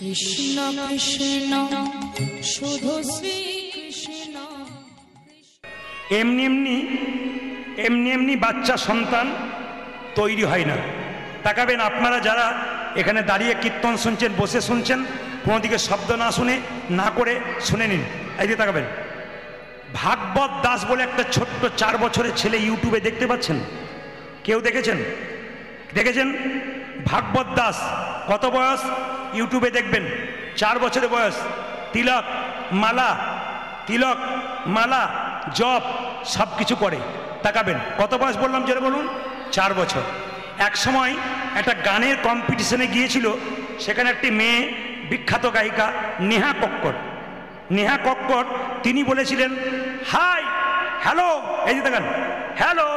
কৃষ্ণ কৃষ্ণ শুধু শ্রী কৃষ্ণ। এমনি এমনি বাচ্চা সন্তান তৈরি হয় না। তাকাবেন আপনারা যারা এখানে দাঁড়িয়ে কীর্তন শুনছেন, বসে শুনছেন, কোনো দিকে শব্দ না শুনে না করে শুনে নিন। এই যে তাকাবেন, ভাগবত দাস বলে একটা ছোট্ট 4 বছরের ছেলে ইউটিউবে দেখতে পাচ্ছেন? কেউ দেখেছেন? ভাগবত দাস কত বয়স? ইউটিউবে দেখবেন 4 বছরের বয়স। তিলক মালা জপ সব কিছু করে। তাকাবেন কত বয়স বললাম, জোরে বলুন। 4 বছর। এক সময় একটা গানের কম্পিটিশনে গিয়েছিল, সেখানে একটি মেয়ে, বিখ্যাত গায়িকা নেহা কক্কর, তিনি বলেছিলেন হাই হ্যালো, এই যে দেখেন, হ্যালো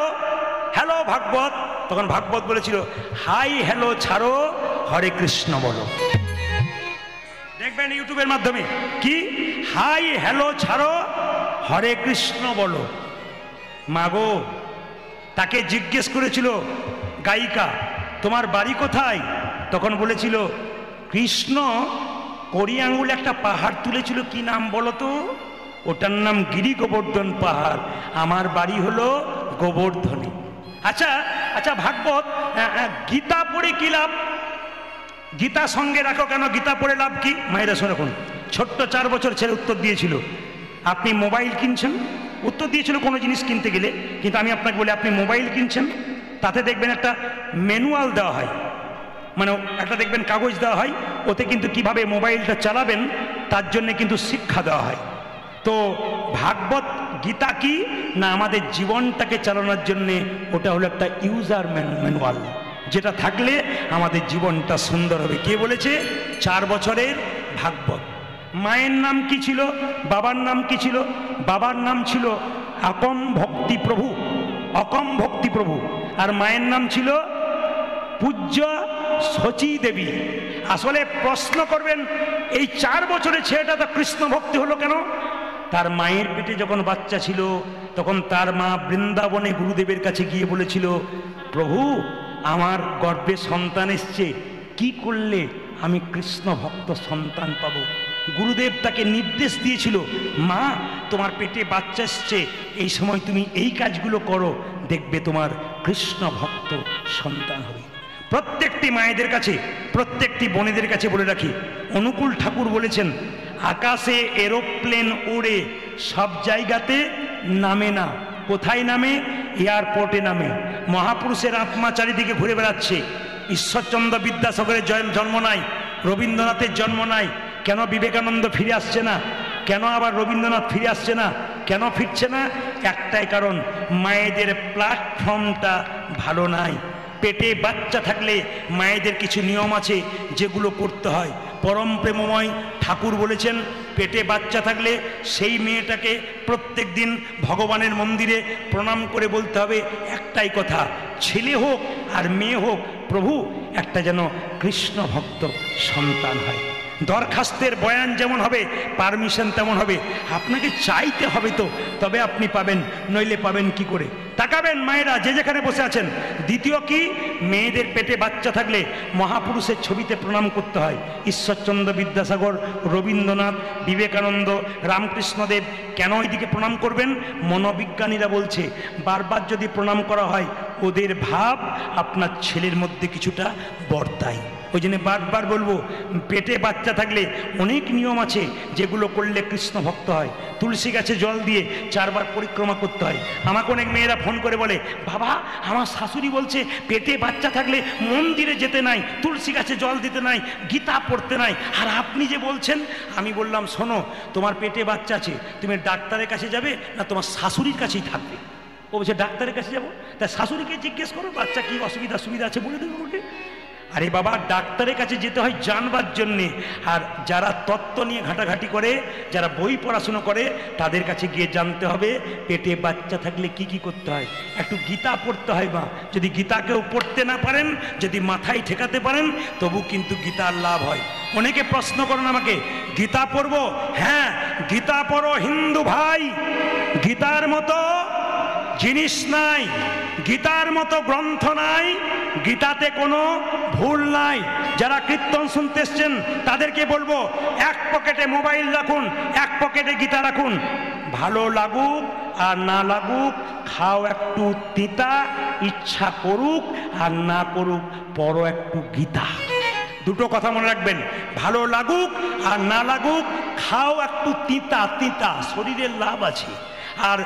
হ্যালো ভাগবত। তখন ভাগবত বলেছিল হাই হ্যালো ছাড়ো, হরে কৃষ্ণ বলো। দেখবেন ইউটিউবের মাধ্যমে, কি হাই হ্যালো ছাড়ো, হরে কৃষ্ণ বলো। মাগো, তাকে জিজ্ঞেস করেছিল গায়িকা, তোমার বাড়ি কোথায়? তখন বলেছিল কৃষ্ণ কড়ি আঙুলে একটা পাহাড় তুলেছিল, কি নাম বলো তো? ওটার নাম গিরি গোবর্ধন পাহাড়, আমার বাড়ি হলো গোবর্ধনে। আচ্ছা ভাগবত, গীতা পড়ে কি লাভ? গীতা সঙ্গে রাখো কেন? গীতা পড়ে লাভ কি? মায়েরা শুনুন, ছোট্ট 4 বছর ছেলে উত্তর দিয়েছিল, আপনি মোবাইল কিনছেন, উত্তর দিয়েছিল কোনো জিনিস কিনতে গেলে, কিন্তু আমি আপনাকে বলি, আপনি মোবাইল কিনছেন, তাতে দেখবেন একটা ম্যানুয়াল দেওয়া হয়, মানে একটা দেখবেন কাগজ দেওয়া হয়, ওতে কিন্তু কিভাবে মোবাইলটা চালাবেন তার জন্য কিন্তু শিক্ষা দেওয়া হয়। তো ভাগবত গীতা কি না, আমাদের জীবনটাকে চালানোর জন্যে ওটা হলো একটা ইউজার ম্যানুয়াল, যেটা থাকলে আমাদের জীবনটা সুন্দর হবে। কে বলেছে? 4 বছরের ভাগবত। মায়ের নাম কি ছিল? বাবার নাম কি ছিল? বাবার নাম ছিল অকম ভক্তি প্রভু, আর মায়ের নাম ছিল পূজ্য শচী দেবী। আসলে প্রশ্ন করবেন, এই 4 বছরের ছেলেটা তো কৃষ্ণ ভক্তি হলো কেন? তার মায়ের পেটে যখন বাচ্চা ছিল, তখন তার মা বৃন্দাবনে গুরুদেবের কাছে গিয়ে বলেছিল, প্রভু আমার গর্ভে সন্তান এসছে, কি করলে আমি কৃষ্ণ ভক্ত সন্তান পাবো? গুরুদেব তাকে নির্দেশ দিয়েছিল, মা তোমার পেটে বাচ্চা এসছে, এই সময় তুমি এই কাজগুলো করো, দেখবে তোমার কৃষ্ণ ভক্ত সন্তান হবে। প্রত্যেকটি মায়েদের কাছে, প্রত্যেকটি বোনেদের কাছে বলে রাখি, অনুকূল ঠাকুর বলেছেন, আকাশে এরোপ্লেন ওড়ে, সব জায়গাতে নামে না। কোথায় নামে? এয়ারপোর্টে নামে। মহাপুরুষের আত্মা চারিদিকে ঘুরে বেড়াচ্ছে। ঈশ্বরচন্দ্র বিদ্যাসাগরের জন্ম নাই, রবীন্দ্রনাথের জন্ম নাই, কেন বিবেকানন্দ ফিরে আসছে না? কেন আবার রবীন্দ্রনাথ ফিরে আসছে না? কেন ফিরছে না? একটাই কারণ, মায়েদের প্ল্যাটফর্মটা ভালো নাই। পেটে বাচ্চা থাকলে মায়েদের কিছু নিয়ম আছে যেগুলো করতে হয়। পরম প্রেমময় ঠাকুর বলেছেন, পেটে বাচ্চা থাকলে সেই মেয়েটাকে প্রত্যেক দিন ভগবানের মন্দিরে প্রণাম করে বলতে হবে একটাই কথা, ছেলে হোক আর মেয়ে হোক, প্রভু একটা যেন কৃষ্ণ ভক্ত সন্তান হয়। দরখাস্তের বয়ান যেমন হবে, পারমিশন তেমন হবে। আপনাকে চাইতে হবে তো, তবে আপনি পাবেন, নইলে পাবেন কি করে? তাকাবেন মায়েরা যে যেখানে বসে আছেন। দ্বিতীয় কি, মেয়েদের পেটে বাচ্চা থাকলে মহাপুরুষের ছবিতে প্রণাম করতে হয়। ঈশ্বরচন্দ্র বিদ্যাসাগর, রবীন্দ্রনাথ, বিবেকানন্দ, রামকৃষ্ণদেব। কেন ওইদিকে প্রণাম করবেন? মনোবিজ্ঞানীরা বলছে, বারবার যদি প্রণাম করা হয়, ওদের ভাব আপনার ছেলের মধ্যে কিছুটা বর্তায়। ওই জন্য বারবার বলবো, পেটে বাচ্চা থাকলে অনেক নিয়ম আছে যেগুলো করলে কৃষ্ণ ভক্ত হয়। তুলসী গাছে জল দিয়ে 4 বার পরিক্রমা করতে হয়। আমাকে অনেক মেয়েরা ফোন করে বলে, বাবা আমার শাশুড়ি বলছে পেটে বাচ্চা থাকলে মন্দিরে যেতে নাই, তুলসী গাছে জল দিতে নাই, গীতা পড়তে নাই, আর আপনি যে বলছেন। আমি বললাম, শোনো, তোমার পেটে বাচ্চা আছে, তুমি ডাক্তারের কাছে যাবে না তোমার শাশুড়ির কাছেই থাকবে? ও বলছে ডাক্তারের কাছে যাবো। তা শাশুড়িকে জিজ্ঞেস করো বাচ্চা কি সুবিধা আছে বলে দেবো ওকে। আরে বাবা, ডাক্তারের কাছে যেতে হয় জানবার জন্যে। আর যারা তত্ত্ব নিয়ে ঘাটাঘাটি করে, যারা বই পড়াশুনো করে, তাদের কাছে গিয়ে জানতে হবে পেটে বাচ্চা থাকলে কি কি করতে হয়। একটু গীতা পড়তে হয় মা। যদি গীতাকেও পড়তে না পারেন, যদি মাথায় ঠেকাতে পারেন, তবু কিন্তু গীতার লাভ হয়। অনেকে প্রশ্ন করেন আমাকে, গীতা পড়বো? হ্যাঁ, গীতা পড়ো হিন্দু ভাই। গীতার মতো জিনিস নাই, গীতার মতো গ্রন্থ নাই, গীতাতে কোনো ভুল নাই। যারা কীর্তন শুনতে এসছেন তাদেরকে বলবো, এক পকেটে মোবাইল রাখুন, এক পকেটে গীতা রাখুন। ভালো লাগুক আর না লাগুক, খাও একটু তিতা, ইচ্ছা করুক আর না করুক, পড়ো একটু গীতা। দুটো কথা মনে রাখবেন, ভালো লাগুক আর না লাগুক, খাও একটু তিতা তিতা, শরীরের লাভ আছে। আর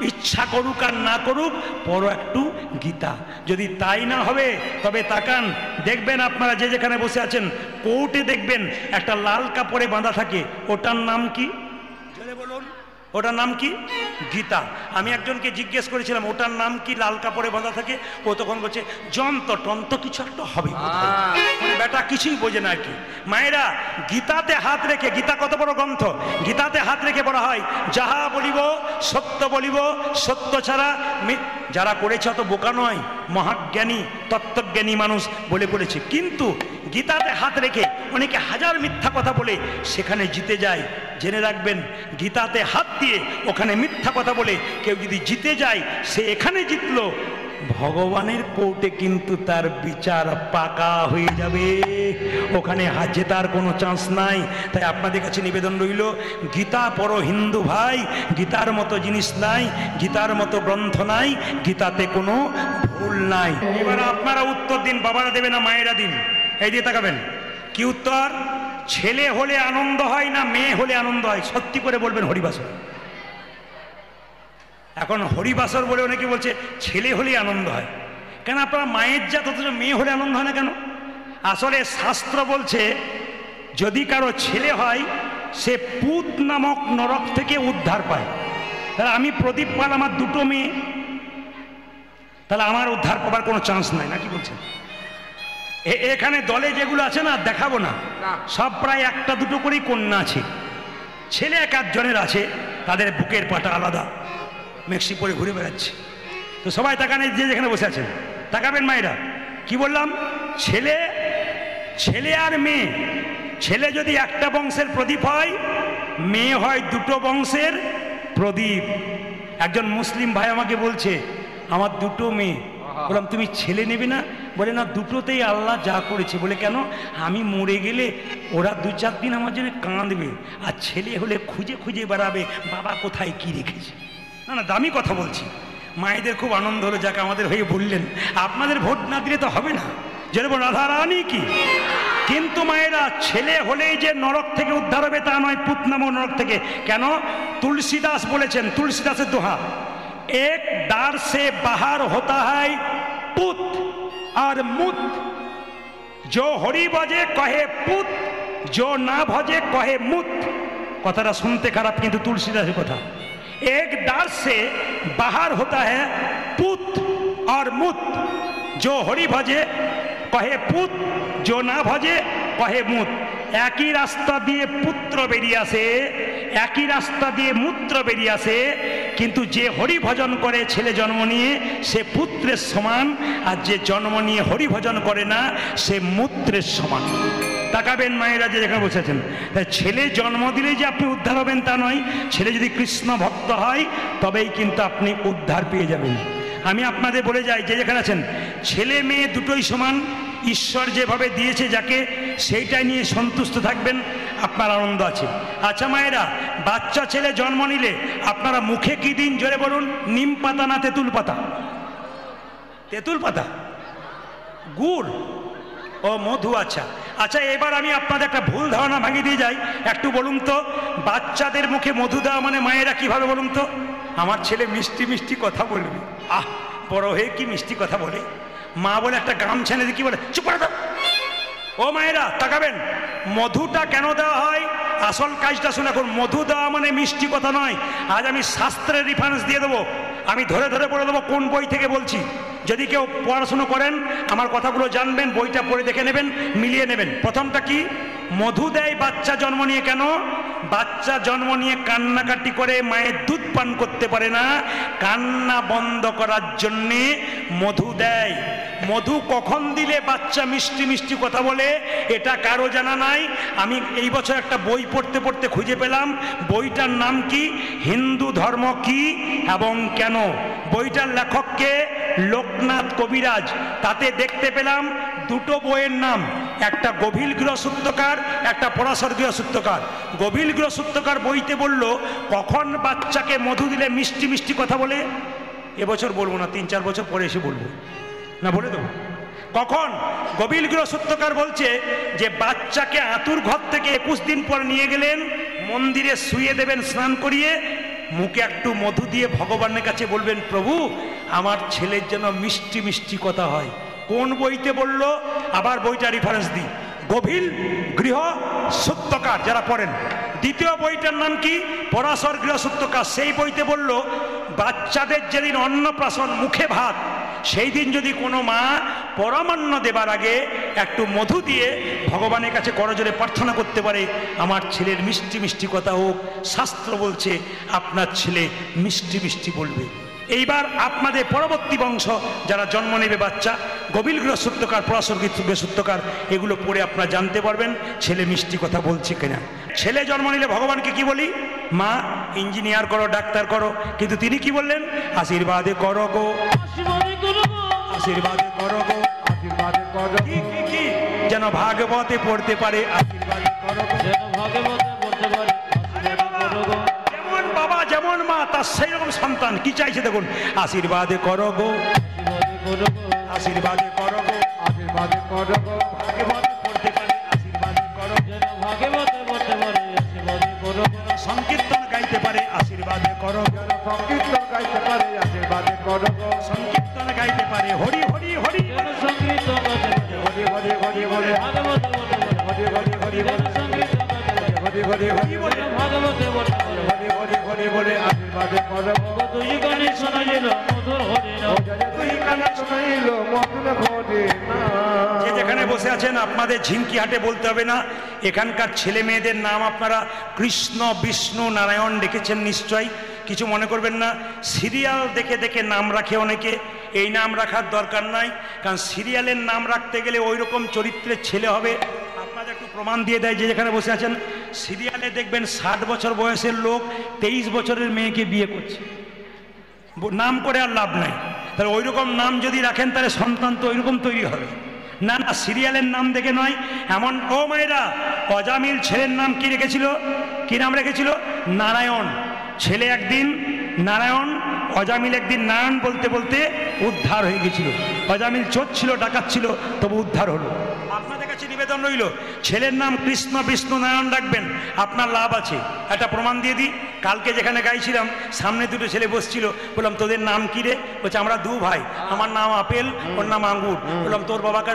ইচ্ছা করুক আর না করুক, পড়ো একটু গীতা। যদি তাই না হবে তবে তাকান, দেখবেন আপনারা যে যেখানে বসে আছেন, কোর্টে দেখবেন একটা লাল কাপড়ে বাঁধা থাকে, ওটার নাম কি? জোরে বলুন, ওটার নাম কি? গীতা। আমি একজনকে জিজ্ঞেস করেছিলাম ওটার নাম কি, লাল কাপড়ে বাঁধা থাকে? ও তখন বলছে যন্ত্র টন্ত্র কিছু একটা হবে। মানে বেটা কিছুই বোঝে না আর কি। মায়েরা, গীতাতে হাত রেখে, গীতা কত বড় গ্রন্থ, গীতাতে হাত রেখে বলা হয় যাহা বলিব সত্য বলিব, সত্য ছাড়া যারা করেছে অত বোকা নয়, মহাজ্ঞানী তত্ত্বজ্ঞানী মানুষ বলে করেছে। কিন্তু গীতাতে হাত রেখে অনেকে হাজার মিথ্যা কথা বলে সেখানে জিতে যায়। জেনে রাখবেন, গীতাতে হাত দিয়ে ওখানে মিথ্যা কথা বলে কেউ যদি জিতে যায়, সে এখানে জিতলো, ভগবানের কোর্টে কিন্তু তার বিচার পাকা হয়ে যাবে, ওখানে জেতার কোনো চান্স নাই। তাই আপনাদের কাছে নিবেদন রইল, গীতা পড়ো হিন্দু ভাই, গীতার মতো জিনিস নাই, গীতার মতো গ্রন্থ নাই, গীতাতে কোনো ভুল নাই। এবার আপনারা উত্তর দিন, বাবারা দেবে না মায়েরা দিন। এই দিয়ে তাকাবেন, কি উত্তর? ছেলে হলে আনন্দ হয় না মেয়ে হলে আনন্দ হয়? সত্যি করে বলবেন হরিবাসর। এখন হরিবাসর বলে অনেকে বলছে ছেলে হলেই আনন্দ হয়। কেন আপনারা মায়ের জাত, অথচ মেয়ে হলে আনন্দ হয় না কেন? আসলে শাস্ত্র বলছে যদি কারো ছেলে হয় সে পুত নামক নরক থেকে উদ্ধার পায়। তাহলে আমি প্রদীপ পাল, আমার দুটো মেয়ে, তাহলে আমার উদ্ধার পাবার কোনো চান্স নাই, নাকি বলছেন? এখানে দলে যেগুলো আছে না, দেখাবো না, সব প্রায় একটা দুটো করেই কন্যা আছে। ছেলে এক আধজনের আছে, তাদের বুকের পাটা আলাদা, মেক্সি পরে ঘুরে বেড়াচ্ছে। তো সবাই তাকানে, যে যেখানে বসে আছেন তাকাবেন। মায়েরা, কি বললাম? ছেলে, ছেলে আর মেয়ে। ছেলে যদি একটা বংশের প্রদীপ হয়, মেয়ে হয় দুটো বংশের প্রদীপ। একজন মুসলিম ভাই আমাকে বলছে আমার দুটো মেয়ে। বললাম তুমি ছেলে নেবে না? বলে না, দুটোতেই আল্লাহ যা করেছে। বলে কেন? আমি মরে গেলে ওরা 2-4 দিন আমার জন্য কাঁদবে, আর ছেলে হলে খুঁজে খুঁজে বেড়াবে বাবা কোথায় কি রেখেছে। না না, দামি কথা বলছি। মায়েদের খুব আনন্দ হলো, যাকে আমাদের হয়ে বললেন। আপনাদের ভোট না দিলে তো হবে না, যেরকম রাধা রানী কি। কিন্তু মায়েরা, ছেলে হলেই যে নরক থেকে উদ্ধার হবে তা নয়, পুত নামক নরক থেকে। কেন? তুলসীদাস বলেছেন, তুলসীদাসের দোহা, এক দ্বার সে বাহার হতা হয় পুত আর মুত, जो हरि भजे कहे पुत, जो ना भजे कहे मुत। কথাটা শুনতে খারাপ, কিন্তু তুলসীদাসের কথা। एक दार से बाहर होता है पुत और मुत, जो हरि भजे कहे पुत, जो ना भजे कहे मुत। একই রাস্তা দিয়ে পুত্র বেরিয়ে আসে, একই রাস্তা দিয়ে মূত্র বেরিয়ে আসে, কিন্তু যে হরি ভজন করে ছেলে জন্ম নিয়ে সে পুত্রের সমান, আর যে জন্ম নিয়ে হরি ভজন করে না সে মূত্রের সমান। তাকাবেন মায়েরা, যে যেখানে বসেছেন, ছেলে জন্ম দিলেই যে আপনি উদ্ধার হবেন তা নয়। ছেলে যদি কৃষ্ণ ভক্ত হয় তবেই কিন্তু আপনি উদ্ধার পেয়ে যাবেন। আমি আপনাদের বলে যাই, যে যেখানে আছেন, ছেলে মেয়ে দুটোই সমান। ঈশ্বর যেভাবে দিয়েছে যাকে, সেইটাই নিয়ে সন্তুষ্ট থাকবেন, আপনার আনন্দ আছে। আচ্ছা মায়েরা, বাচ্চা ছেলে জন্ম নিলে আপনারা মুখে কি দিন? জোরে বলুন। নিম পাতা না তেঁতুল পাতা? তেঁতুল পাতা, গুড় ও মধু। আচ্ছা আচ্ছা, এবার আমি আপনাদের একটা ভুল ধারণা ভাঙিয়ে দিয়ে যাই। একটু বলুন তো, বাচ্চাদের মুখে মধু দেওয়া মানে মায়েরা কিভাবে বলুন তো? আমার ছেলে মিষ্টি মিষ্টি কথা বলবে। আহ, বড় হয়ে কি মিষ্টি কথা বলে। মা বলে একটা গামছা এনে কি বলে, চুপ করে দাও। ও মায়েরা তাকাবেন, মধুটা কেন দেওয়া হয়? আসল কাজটা শুনে। এখন মধু দেওয়া মানে মিষ্টি কথা নয়। আজ আমি শাস্ত্রের রেফারেন্স দিয়ে দেবো, আমি ধরে ধরে বলে দেবো কোন বই থেকে বলছি। যদি কেউ পড়াশুনো করেন, আমার কথাগুলো জানবেন, বইটা পড়ে দেখে নেবেন, মিলিয়ে নেবেন। প্রথমটা কি? মধু দেয় বাচ্চা জন্ম নিয়ে। কেন? বাচ্চা জন্ম নিয়ে কান্নাকাটি করে, মায়ের দুধ পান করতে পারে না, কান্না বন্ধ করার জন্যে মধু দেয়। মধু কখন দিলে বাচ্চা মিষ্টি মিষ্টি কথা বলে এটা কারো জানা নাই। আমি এই বছর একটা বই পড়তে পড়তে খুঁজে পেলাম। বইটার নাম কি? হিন্দু ধর্ম কি এবং কেন। বইটার লেখককে? লোকনাথ কবিরাজ, তাতে দেখতে পেলাম দুটো বইয়ের নাম, একটা গভীর গৃহসূত্রকার, একটা পরাশর গৃহসূত্রকার। গভীর গৃহসূত্রকার বইতে বলল কখন বাচ্চাকে মধু দিলে মিষ্টি মিষ্টি কথা বলে। এবছর বলবো না, 3-4 বছর পরে এসে বলবো, না বলে দেবো কখন। গভীর গৃহসূত্রকার বলছে যে বাচ্চাকে আতুর ঘর থেকে 21 দিন পর নিয়ে গেলেন, মন্দিরে শুয়ে দেবেন স্নান করিয়ে, মুখে একটু মধু দিয়ে ভগবানের কাছে বলবেন প্রভু আমার ছেলের যেন মিষ্টি মিষ্টি কথা হয়। কোন বইতে বলল? আবার বইটা রেফারেন্স দিই, গভীর গৃহসূত্রকার যারা পড়েন। দ্বিতীয় বইটার নাম কি? পরাশর গৃহসূত্রকার। সেই বইতে বলল বাচ্চাদের যেদিন অন্নপ্রাশন, মুখে ভাত, সেই দিন যদি কোনো মা পরমান্ন দেবার আগে একটু মধু দিয়ে ভগবানের কাছে করজোরে প্রার্থনা করতে পারে আমার ছেলের মিষ্টি মিষ্টি কথা হোক, শাস্ত্র বলছে আপনার ছেলে মিষ্টি মিষ্টি বলবে। এইবার আপনাদের পরবর্তী বংশ যারা জন্ম নেবে বাচ্চা, গভীর গৃহসূত্রকার, পরাশর গৃহসূত্রকার, এগুলো পড়ে আপনারা জানতে পারবেন ছেলে মিষ্টি কথা বলছে কিনা। ছেলে জন্ম নিলে ভগবানকে কি বলি? মা ইঞ্জিনিয়ার করো, ডাক্তার করো, কিন্তু তিনি কি বললেন? আশীর্বাদে করো গো, আশীর্বাদে করো গো, আশীর্বাদে করো, কি যেন ভাগবতে পড়তে পারে, আশীর্বাদে করো গো, যেন ভাগবতে পড়তে পারে। যেমন বাবা যেমন মা তার সেই রকম সন্তান কি চাইছে দেখুন, আশীর্বাদে করো গো, আশীর্বাদে করো গো, আশীর্বাদে করো গো, ভাগবতে পড়তে পারে, আশীর্বাদে করো, যেন ভাগবতে পড়তে পারে, আশীর্বাদে করো, সংকীর্তন গাইতে পারে, আশীর্বাদে করো, যেন সংকীর্তন গাইতে পারে, আশীর্বাদে করো, সংকীর্তন গাইতে পারে, হরি হরি হরি, সংকীর্তন গাইতে পারে, হরি হরি হরি বলে, ভাগবতে বলে, হরি হরি হরি বলে, সংকীর্তন গাইতে পারে, হরি হরি হরি বলে, ভাগবতে বলে, হরি হরি হরি বলে, আশীর্বাদে করো, দুই কানে শোনাইল মধুর হরি নাম, দুই কানে শোনাইল মধুর হরি নাম। যে যেখানে বসে আছেন আপনাদের ঝিঙ্কি হাটে বলতে হবে না, এখানকার ছেলে মেয়েদের নাম আপনারা কৃষ্ণ, বিষ্ণু, নারায়ণ দেখেছেন নিশ্চয়ই, কিছু মনে করবেন না। সিরিয়াল দেখে দেখে নাম রাখে অনেকে, এই নাম রাখার দরকার নাই, কারণ সিরিয়ালের নাম রাখতে গেলে ওই রকম চরিত্রের ছেলে হবে। আপনাদের একটু প্রমাণ দিয়ে দেয়, যে যেখানে বসে আছেন সিরিয়ালে দেখবেন 60 বছর বয়সের লোক 23 বছরের মেয়েকে বিয়ে করছে, নাম করে আর লাভ নাই। তাহলে ওই রকম নাম যদি রাখেন তাহলে সন্তান তো ওইরকম তৈরি হবে না। না, সিরিয়ালের নাম দেখে নয়। এমন ও মায়েরা, অজামিল ছেলের নাম কি রেখেছিল? কি নাম রেখেছিল? নারায়ণ। ছেলে একদিন নারায়ণ, অজামিল একদিন নারায়ণ বলতে বলতে উদ্ধার হয়ে গেছিল। অজামিল চোর ছিল, ডাকাত ছিল, তবু উদ্ধার হলো। আপনাদের কাছে নিবেদন রইল, ছেলের নাম কৃষ্ণ, বিষ্ণু, নারায়ণ রাখবেন, আপনার লাভ আছে। একটা প্রমাণ দিয়ে দিই, কালকে যেখানে গাইছিলাম সামনে দুটো ছেলে বসছিল, বললাম তোদের নাম কি রে? বলছে আমরা 2 ভাই, আমার নাম আপেল, ওর নাম আঙ্গুর। বললাম তোর বাবাকে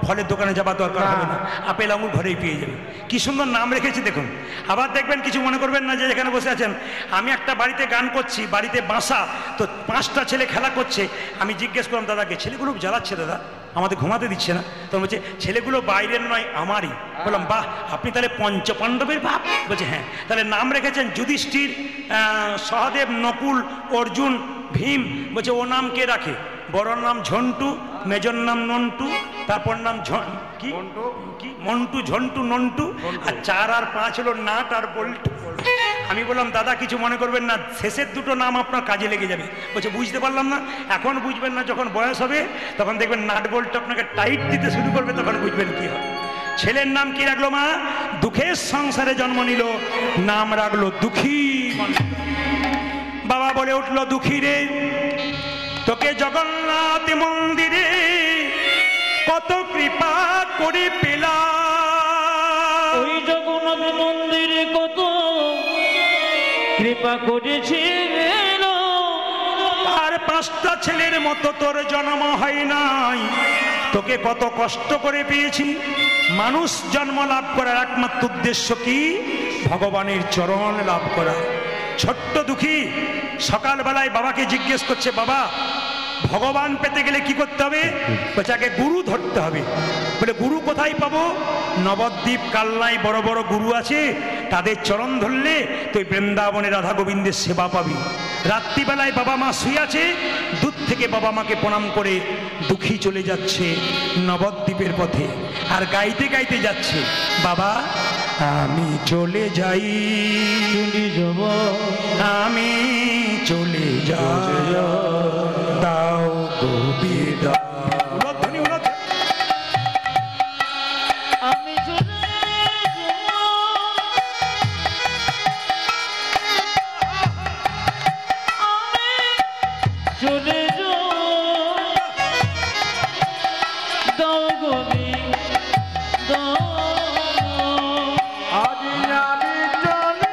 ফলের দোকানে যাবার দরকার হবে না, আপেল আঙ্গুর ঘরেই পেয়ে যাবে। কি সুন্দর নাম রেখেছি দেখুন। আবার দেখবেন, কিছু মনে করবেন না যে যেখানে বসে আছেন, আমি একটা বাড়িতে গান করছি, বাড়িতে বাসা, তো 5টা ছেলে খেলা করছে। আমি জিজ্ঞেস করলাম দাদাকে, ছেলেগুলো জ্বালাচ্ছে দাদা, আমাদের ঘুমাতে দিচ্ছে না। তো বলছে ছেলেগুলো বাইরের নয়, আমারই। বললাম বাহ, আপনি তাহলে পঞ্চপাণ্ডবের বাপ? বলছে হ্যাঁ। তাহলে নাম রেখেছেন যুধিষ্ঠির, সহদেব, নকুল, অর্জুন, ভীম। বলছে ও নাম কে রাখে? বড়র নাম ঝন্টু, মেজর নাম নন্টু, তারপর নাম কি মন্টু, ঝন্টু, নন্টু, আর 4 আর 5 হলো নাট আর বল্টু। আমি বললাম দাদা কিছু মনে করবেন না, শেষের দুটো নাম আপনার কাজে লেগে যাবে। বলছে বুঝতে পারলাম না। এখন বুঝবেন না, যখন বয়স হবে তখন দেখবেন নাট বল্টু আপনাকে টাইট দিতে শুরু করবে, তখন বুঝবেন কি হয়। ছেলের নাম কি রাখলো মা? দুঃখের সংসারে জন্ম নিল, নাম রাখলো দুঃখী। বাবা বলে উঠলো, দুঃখী রে, তোকে জগন্নাথ মন্দিরে কত কৃপা করে পেলাম, ওই জগন্নাথ মন্দিরে কত কৃপা করেছি, আর 5টা ছেলের মতো তোর জন্ম হয় নাই, তোকে কত কষ্ট করে পেয়েছি। মানুষ জন্ম লাভ করার একমাত্র উদ্দেশ্য কি? ভগবানের চরণ লাভ করা। ছোট্ট দুঃখী সকালবেলায় বাবাকে জিজ্ঞেস করছে, বাবা ভগবান পেতে গেলে কি করতে হবে? বলছে আগে গুরু ধরতে হবে। বলে গুরু কোথায় পাবো? নবদ্বীপ, কালনায় বড় বড় গুরু আছে, তাদের চরণ ধরলে তুই বৃন্দাবনে রাধা গোবিন্দের সেবা পাবি। রাত্রিবেলায় বাবা মা শুয়ে আছে, দূর থেকে বাবা মাকে প্রণাম করে দুঃখী চলে যাচ্ছে নবদ্বীপের পথে, আর গাইতে গাইতে যাচ্ছে, বাবা আমি চলে যাই, আমি চলে যাই, দাও গো বিদায়। উলধ্বনি, উলধ্বনি। আমি চলে চলে দাও গলি দাও আজি আমি চলে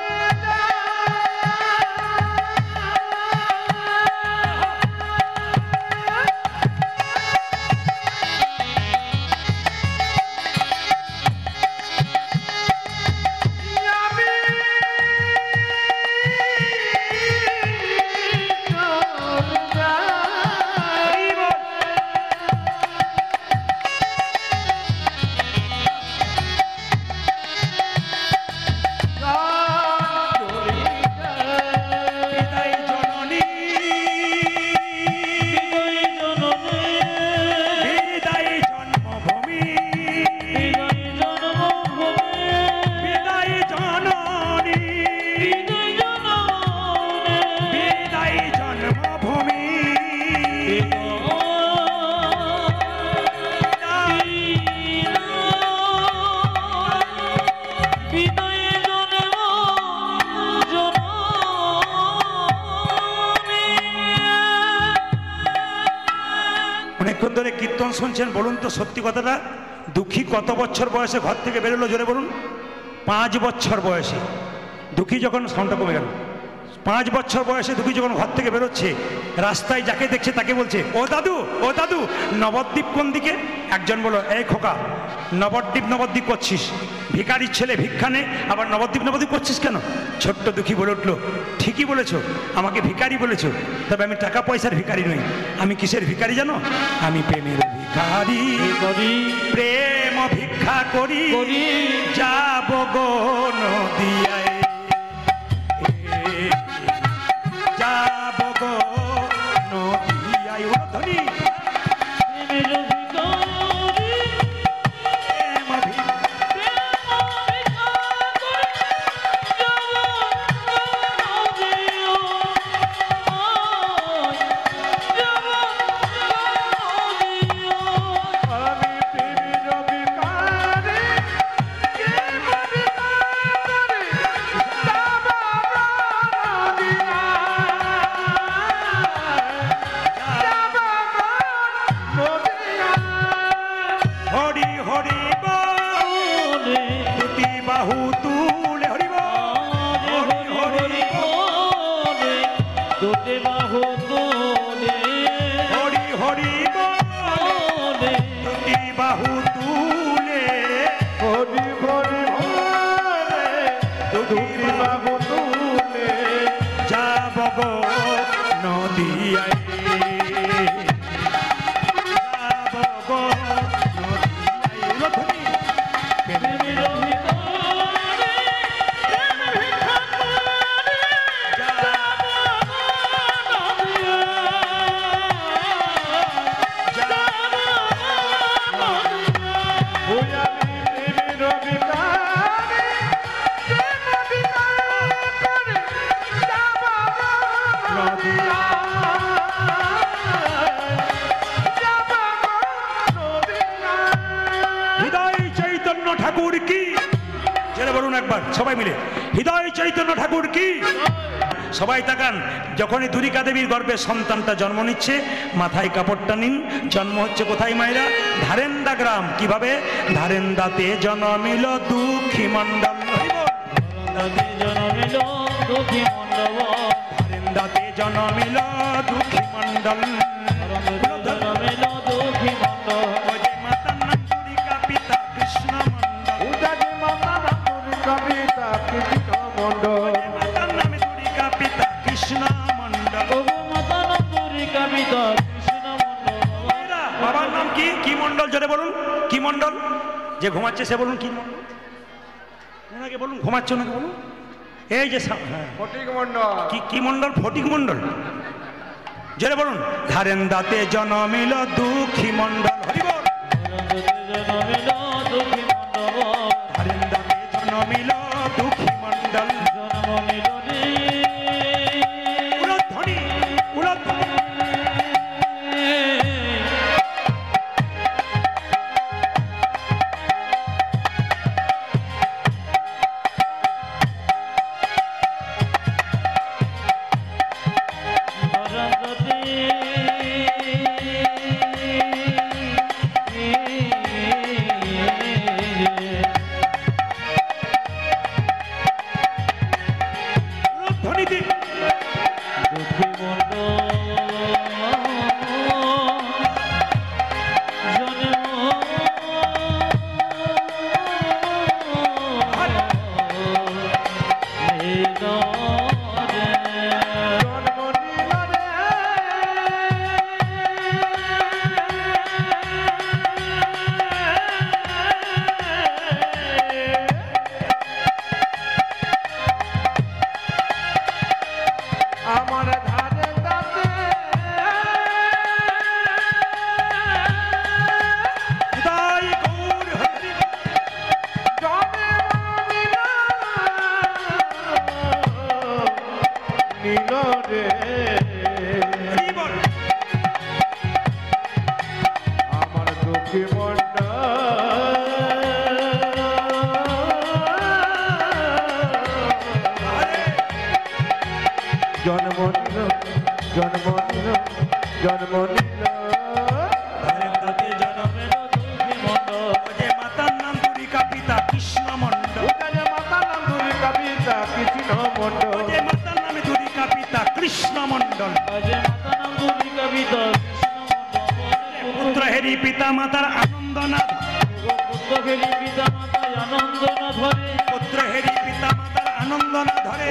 অনেকক্ষণ ধরে কীর্তন শুনছেন, বলুন তো সত্যি কথাটা, দুঃখী কত বছর বয়সে ঘর থেকে বেরোলো জোরে বলুন? 5 বছর বয়সে দুঃখী যখন, সাউন্ডটা কমে গেল, 5 বছর বয়সে দুঃখী যখন ঘর থেকে বেরোচ্ছে, রাস্তায় যাকে দেখছে তাকে বলছে, ও দাদু, ও দাদু, নবদ্বীপ কোন দিকে? একজন বলল, এই খোকা, নবদ্বীপ নবদ্বীপ করছিস, ভিখারির ছেলে ভিক্ষা নে, আবার নবদ্বীপ নবদ্বীপ করছিস কেন? ছোট্ট দুঃখী বলে উঠলো, ঠিকই বলেছো, আমাকে ভিখারি বলেছো, তবে আমি টাকা পয়সার ভিখারি নই। আমি কিসের ভিখারি জানো? আমি প্রেমের ভিখারি, করি প্রেম ভিক্ষা করি, যাব গো নদিয়ায়, যাব গো নদিয়ায়। উলধ্বনি। হরি হরি বল, দুটি বাহু তুলে হরি বল, হরি হরি বল, দুটি বাহু তোলে হরি হরি বল, দুটি বাহু তুলে, হরি হরি হরে দুটি বাহু তুলে যাব গো নদিয়ায়, যাব গো নদিয়ায়। উলধ্বনি। হৃদয় চৈতন্য ঠাকুর কি? জেনে বলুন একবার সবাই মিলে, হৃদয় চৈতন্য ঠাকুর কি? সবাই তাকান, যখনই দুরিকা দেবীর গর্ভে সন্তানটা জন্ম নিচ্ছে, মাথায় কাপড়টা নিন। জন্ম হচ্ছে কোথায় মায়েরা? ধারেন্দা গ্রাম। কিভাবে? ধারেন্দাতে জন্মিল দুঃখী মণ্ডল, জনমিল দুঃখী মণ্ডল, ধারেন্দাতে জন্মিল দুঃখী মণ্ডল, জনমিল দুঃখী মণ্ডল, মাতার নাম দুরিকা, পিতা কৃষ্ণ মণ্ডল, উদানি মাতা নাম কবিতা কৃষ্ণ মণ্ডল মাতার নামে দুরিকা, পিতা কৃষ্ণ মণ্ডল। মাতা নাম দুরিকা, পিতা কৃষ্ণ মণ্ডল। বাবার নাম কি? কি মণ্ডল? জোরে বলুন, কি মণ্ডল? যে ঘুমাচ্ছে সে বলুন কি মণ্ডল? ওনাকে বলুন, ঘুমাচ্ছে ওনাকে বলুন। এই যে হ্যাঁ, ফটিক মণ্ডল কি কি মণ্ডল? ফটিক মণ্ডল। জোরে বলুন, ধারেন্দাতে জন্মিল দুঃখী মণ্ডল, হরি বল। জনমিল দুঃখী মণ্ডল, ধারেন্দাতে জন্মিল দুঃখী মণ্ডল, জনমিল উলধ্বনি, উলধ্বনি। নিল রে কি বল? আমার দুঃখী মনটা জন্ম নিল জন্ম নিল জন্ম নিল তাতে জনমের দুঃখী মণ্ডল যে মাতার নাম দুরিকা পিতা কৃষ্ণ মণ্ডল, উঠানে মাতা নাম ধরি কবিতা কৃষ্ণ মন্ডল যে মাতার নামে দুরিকা পিতা কৃষ্ণ মণ্ডল, আজে মাতা নাম দুরি কবিতা কৃষ্ণ মণ্ডল পুত্র হেরি পিতা মাতার আনন্দ না, পুত্র খেলি পিতা মাতায় আনন্দ না ধরে পুত্র হেরি পিতা মাতার আনন্দ না ধরে,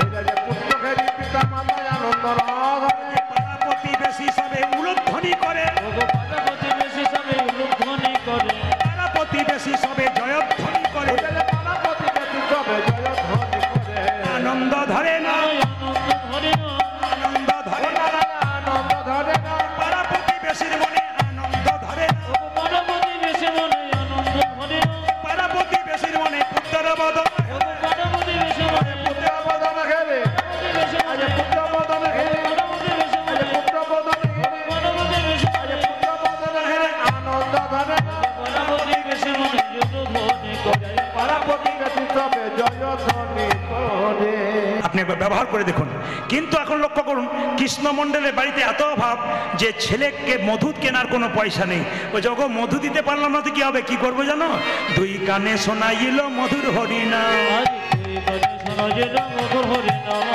পুত্রকারী পিতা মাতায় আনন্দ রাধরে পাড়া প্রতিবেশী সবে উলধ্বনি করে, পাড়া প্রতিবেশী সবে উলুধ্বনি করে পাড়া প্রতিবেশী সবে জয়ধ্বনি করে, পাড়া প্রতিবেশী সবে জয় ধ্বনি করে আনন্দ ধরে না, আনন্দ ধরে না আনন্দ ধরে না, আনন্দ ধরে না পাড়া প্রতিবেশীর মনে আনন্দ ধরে না, পাড়া প্রতিবেশী মনে আনন্দ ধরে না পাড়া প্রতিবেশীর মনে পুত্র বদন, পাড়া প্রতিবেশী মনে পুত্র বদন ঘেরে প্রতিবেশী আজ মনে পুত্র বদন ঘেরে পাড়া প্রতিবেশী আজ মনে পুত্র বদন ঘেরে পাড়া প্রতিবেশী আজ পুত্র বদন ঘেরে আনন্দ ধরে না পাড়া প্রতিবেশী মনে উলুধ্বনি করে পাড়া প্রতিবেশী সবে জয় ধ্বনি করে আপনি একবার ব্যবহার করে দেখুন। কিন্তু এখন লক্ষ্য করুন, কৃষ্ণ মণ্ডলের বাড়িতে এত অভাব যে ছেলেকে মধু কেনার কোনো পয়সা নেই। ওই যখন মধু দিতে পারলাম না তো কি হবে, কি করবো জানো? দুই কানে শোনাইল মধুর হরিনাম, আজ তুই কানে শোনা যে মধুর হরি নাম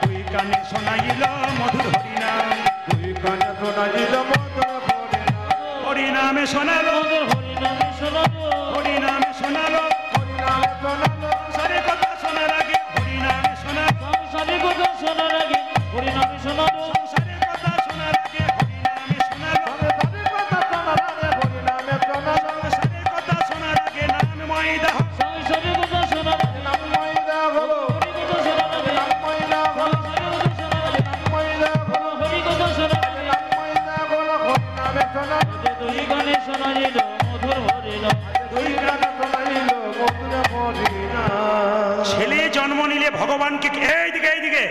দুই কানে শোনাইল মধুর হরিনাম, দুই কানে শোনাইল মধুর হরিনাম হরিনামে শোনালো, মধুর হরি নামে শোনাবো হরিনামে শোনালো, হরিনামে শোনালো সারে কথা শোনার আগে হরিনামে শোনালো, সংসারে কথা শোনার আগে হরি নামে শোনাবো সারে কথা শোনার আগে হরিনামে শোনালো, তবে তাদের কথা শোনার আগে হরিনামে শোনালো সারে কথা শোনার আগে নামময় দেহ, সংসারে কথা শোনার আগে নামময় দেহ হলো হরি কথা শোনার আগে নামময় দেহ হলো সংসারে কথা শোনার আগে নামময় দেহ হলো হরি কথা শোনার আগে নামময় দেহ হলো হরিনামে শোনালো যে দুই গানে শোনা যেত মধুর হরি নাম দুই কানে শোনাইল মধুর হরিনাম ছেলে জন্ম নিলে ভগবানকে এইদিকে